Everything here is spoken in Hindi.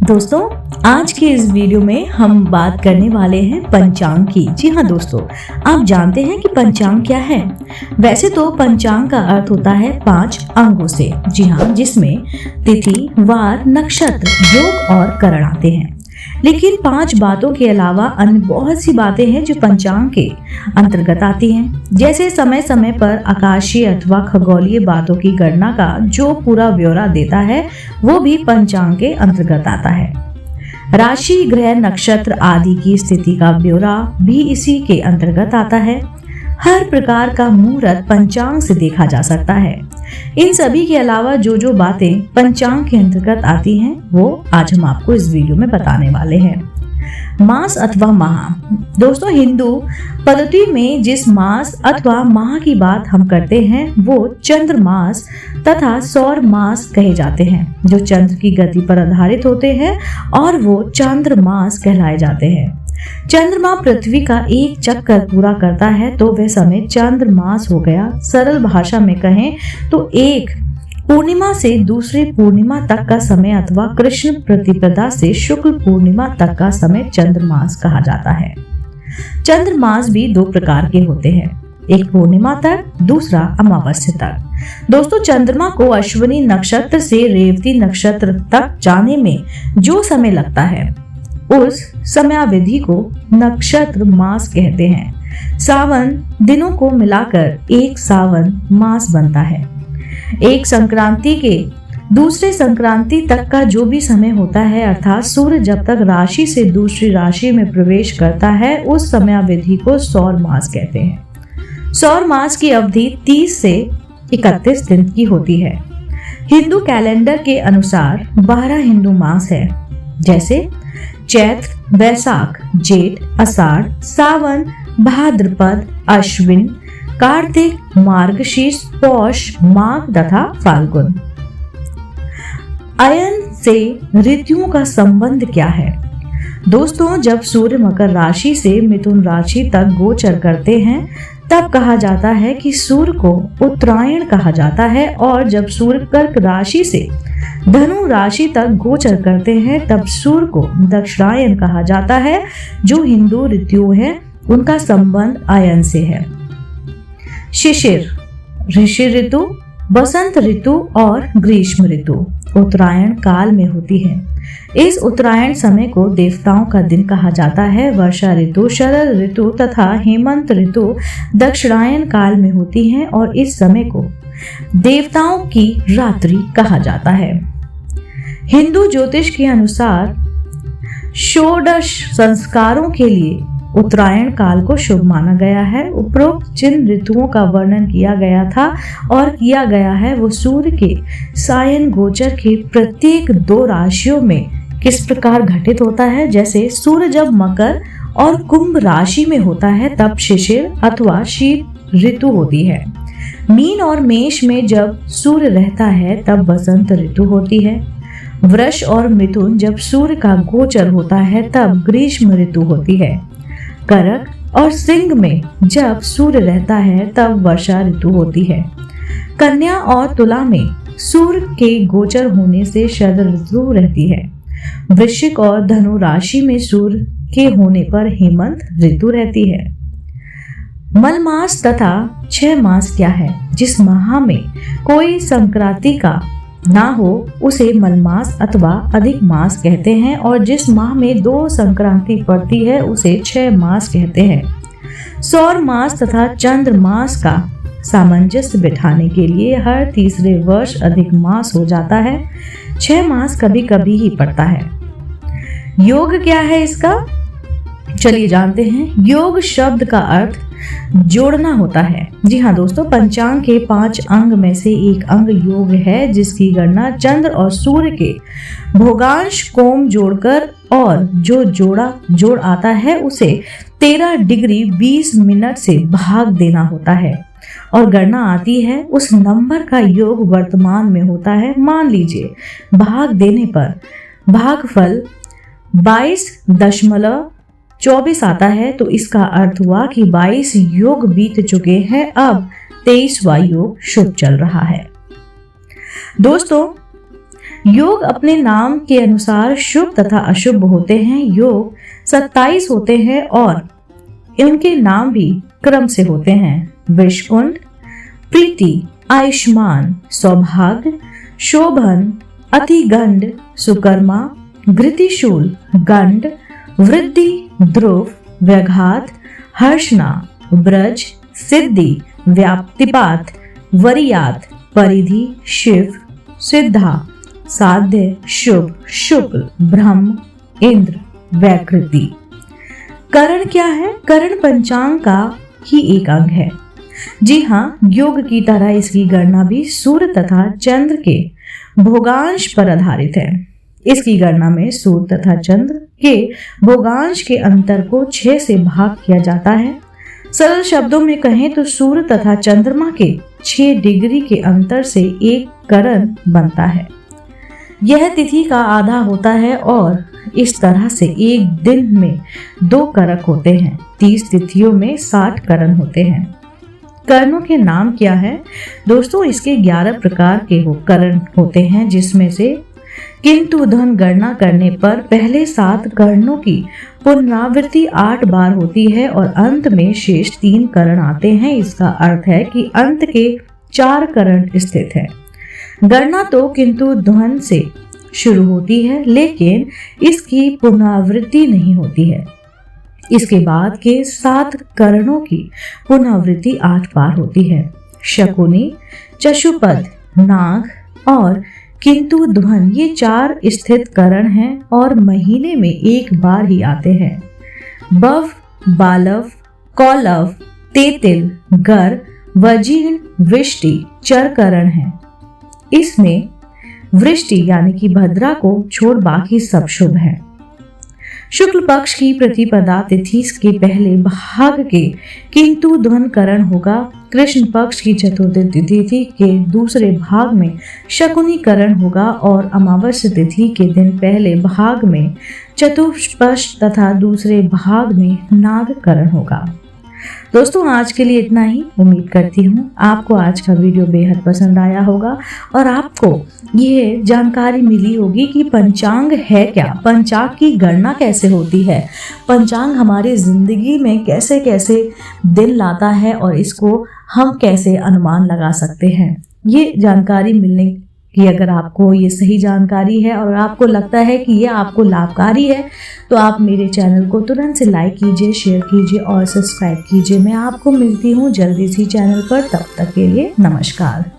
दोस्तों, आज के इस वीडियो में हम बात करने वाले हैं पंचांग की। जी हाँ दोस्तों, आप जानते हैं कि पंचांग क्या है? वैसे तो पंचांग का अर्थ होता है 5 अंगों से। जी हाँ, जिसमें तिथि, वार, नक्षत्र, योग और करण आते हैं। लेकिन 5 बातों के अलावा अन्य बहुत सी बातें हैं जो पंचांग के अंतर्गत आती हैं। जैसे समय समय पर आकाशीय अथवा खगोलीय बातों की गणना का जो पूरा ब्यौरा देता है वो भी पंचांग के अंतर्गत आता है। राशि, ग्रह, नक्षत्र आदि की स्थिति का ब्यौरा भी इसी के अंतर्गत आता है। हर प्रकार का मुहूर्त पंचांग से देखा जा सकता है। इन सभी के अलावा जो बातें पंचांग के अंतर्गत आती हैं वो आज हम आपको इस वीडियो में बताने वाले हैं। मास अथवा माह। दोस्तों, हिंदू पद्धति में जिस मास अथवा माह की बात हम करते हैं वो चंद्र मास तथा सौर मास कहे जाते हैं, जो चंद्र की गति पर आधारित होते हैं और वो चांद्र मास कहलाए जाते हैं। चंद्रमा पृथ्वी का एक चक्कर पूरा करता है तो वह समय चांद्र मास हो गया। सरल भाषा में कहें तो एक पूर्णिमा से दूसरी पूर्णिमा तक का समय अथवा कृष्ण प्रतिपदा से शुक्ल पूर्णिमा तक का समय चंद्रमास कहा जाता है। चंद्रमास भी 2 प्रकार के होते हैं, एक पूर्णिमा तक, दूसरा अमावस्या तक। दोस्तों, चंद्रमा को अश्विनी नक्षत्र से रेवती नक्षत्र तक जाने में जो समय लगता है उस समयावधि को नक्षत्र मास कहते हैं। सावन दिनों को मिलाकर एक सावन मास बनता है। एक संक्रांति के दूसरे संक्रांति तक का जो भी समय होता है, अर्थात सूर्य जब तक राशि से दूसरी राशि में प्रवेश करता है, उस समयावधि को सौर मास कहते हैं। सौर मास की अवधि 30 से 31 दिन की होती है। हिंदू कैलेंडर के अनुसार 12 हिंदू मास है, जैसे चैत्र, वैशाख, जेठ, आषाढ़, सावन, भाद्रपद, अश्विन, कार्तिक, मार्गशीर्ष, पौष, माघ तथा फाल्गुन। अयन से ऋतुओं का संबंध क्या है? दोस्तों, जब सूर्य मकर राशि से मिथुन राशि तक गोचर करते हैं तब कहा जाता है कि सूर्य को उत्तरायण कहा जाता है, और जब सूर्य कर्क राशि से धनु राशि तक गोचर करते हैं तब सूर्य को दक्षिणायन कहा जाता है। जो हिंदू ऋतुओं हैं उनका संबंध अयन से है। शिशिर, ऋषि ऋतु, बसंत ऋतु और ग्रीष्म ऋतु उत्तरायण काल में होती है। इस उत्तरायण समय को देवताओं का दिन कहा जाता है। वर्षा ऋतु, शरद ऋतु तथा हेमंत ऋतु दक्षिणायन काल में होती हैं और इस समय को देवताओं की रात्रि कहा जाता है। हिंदू ज्योतिष के अनुसार षोडश संस्कारों के लिए उत्तरायण काल को शुभ माना गया है। उपरोक्त जिन ऋतुओं का वर्णन किया गया था और किया गया है वो सूर्य के सायन गोचर के प्रत्येक 2 राशियों में किस प्रकार घटित होता है। जैसे सूर्य जब मकर और कुंभ राशि में होता है तब शिशिर अथवा शीत ऋतु होती है। मीन और मेष में जब सूर्य रहता है तब बसंत ऋतु होती है। वृष और मिथुन जब सूर्य का गोचर होता है तब ग्रीष्म ऋतु होती है। कर्क और सिंह में जब सूर्य रहता है तब वर्षा ऋतु होती है। कन्या और तुला में सूर्य के गोचर होने से शरद ऋतु रहती है। वृश्चिक और धनु राशि में सूर्य के होने पर हेमंत ऋतु रहती है। मलमास तथा 6 मास क्या है? जिस माह में कोई संक्रांति का ना हो उसे मलमास अथवा अधिक मास कहते हैं, और जिस माह में 2 संक्रांति पड़ती है उसे 6 मास कहते हैं। सौर मास तथा चंद्र मास का सामंजस्य बिठाने के लिए हर तीसरे वर्ष अधिक मास हो जाता है। 6 मास कभी कभी ही पड़ता है। योग क्या है इसका? चलिए जानते हैं। योग शब्द का अर्थ जोड़ना होता है। जी हाँ दोस्तों, पंचांग के 5 अंग में से एक अंग योग है, जिसकी गणना चंद्र और सूर्य के भोगांश कोम जोड़कर, और जो जोड़ आता है उसे 13 डिग्री 20 मिनट से भाग देना होता है और गणना आती है उस नंबर का योग वर्तमान में होता है। मान लीजिए भाग देने पर भागफल 22.24 आता है तो इसका अर्थ हुआ कि 22 योग बीत चुके हैं, अब 23वां योग शुभ चल रहा है। दोस्तों, योग अपने नाम के अनुसार शुभ तथा अशुभ होते हैं। योग 27 होते हैं और इनके नाम भी क्रम से होते हैं। विषकुंड, प्रीति, आयुष्मान, सौभाग्य, शोभन, अतिगंड, सुकर्मा, घृतिशूल, गंड, वृद्धि, ध्रुव, व्याघात, हर्षणा, ब्रज, सिद्धि, व्याप्तिपात, वरियात, परिधि, शिव, सिद्धा, साध्य, शुभ, शुक्ल, ब्रह्म, इंद्र, वैकृति। करण क्या है? करण पंचांग का ही एक अंग है। जी हाँ, योग की तरह इसकी गणना भी सूर्य तथा चंद्र के भोगांश पर आधारित है। इसकी गणना में सूर्य तथा चंद्र के भोगांश के अंतर को 6 से भाग किया जाता है। सरल शब्दों में कहें तो सूर्य तथा चंद्रमा के 6 डिग्री के अंतर से एक करण बनता है। यह तिथि का आधा होता है और इस तरह से एक दिन में 2 करक होते हैं। 30 तिथियों में 60 करण होते हैं। करणों के नाम क्या है? दोस्तों, इसके 11 प्रकार के करण होते हैं, जिसमें से किंतु धन गणना करने पर पहले 7 करणों की पुनरावृत्ति 8 बार होती है और अंत में शेष 3 करण आते हैं। इसका अर्थ है कि अंत के 4 करण स्थित है। गणना तो किंतु ध्वन से शुरू होती है, लेकिन इसकी पुनरावृत्ति नहीं होती है। इसके बाद के 7 करणों की पुनरावृत्ति 8 बार होती है। शकुनी, चशुपद, नाग और किंतु ध्वन ये 4 स्थित करण हैं और महीने में 1 बार ही आते हैं। बव, बालव, कौलव, तेतिल, गर, वजीन, वृष्टि चर करण हैं। इसमें वृष्टि यानी कि भद्रा को छोड़ बाकी सब शुभ है। शुक्ल पक्ष की प्रतिपदा तिथि के पहले भाग के किंतु ध्वन करण होगा। कृष्ण पक्ष की चतुर्थी तिथि के दूसरे भाग में शकुनी करण होगा और अमावस्या तिथि के दिन पहले भाग में चतुष्पश तथा दूसरे भाग में नाग करण होगा। दोस्तों, आज के लिए इतना ही। उम्मीद करती हूँ आपको आज का वीडियो बेहद पसंद आया होगा और आपको ये जानकारी मिली होगी कि पंचांग है क्या, पंचांग की गणना कैसे होती है, पंचांग हमारी जिंदगी में कैसे कैसे दिन लाता है और इसको हम कैसे अनुमान लगा सकते हैं। ये जानकारी मिलने कि अगर आपको ये सही जानकारी है और आपको लगता है कि ये आपको लाभकारी है तो आप मेरे चैनल को तुरंत से लाइक कीजिए, शेयर कीजिए और सब्सक्राइब कीजिए। मैं आपको मिलती हूँ जल्दी सी चैनल पर। तब तक के लिए नमस्कार।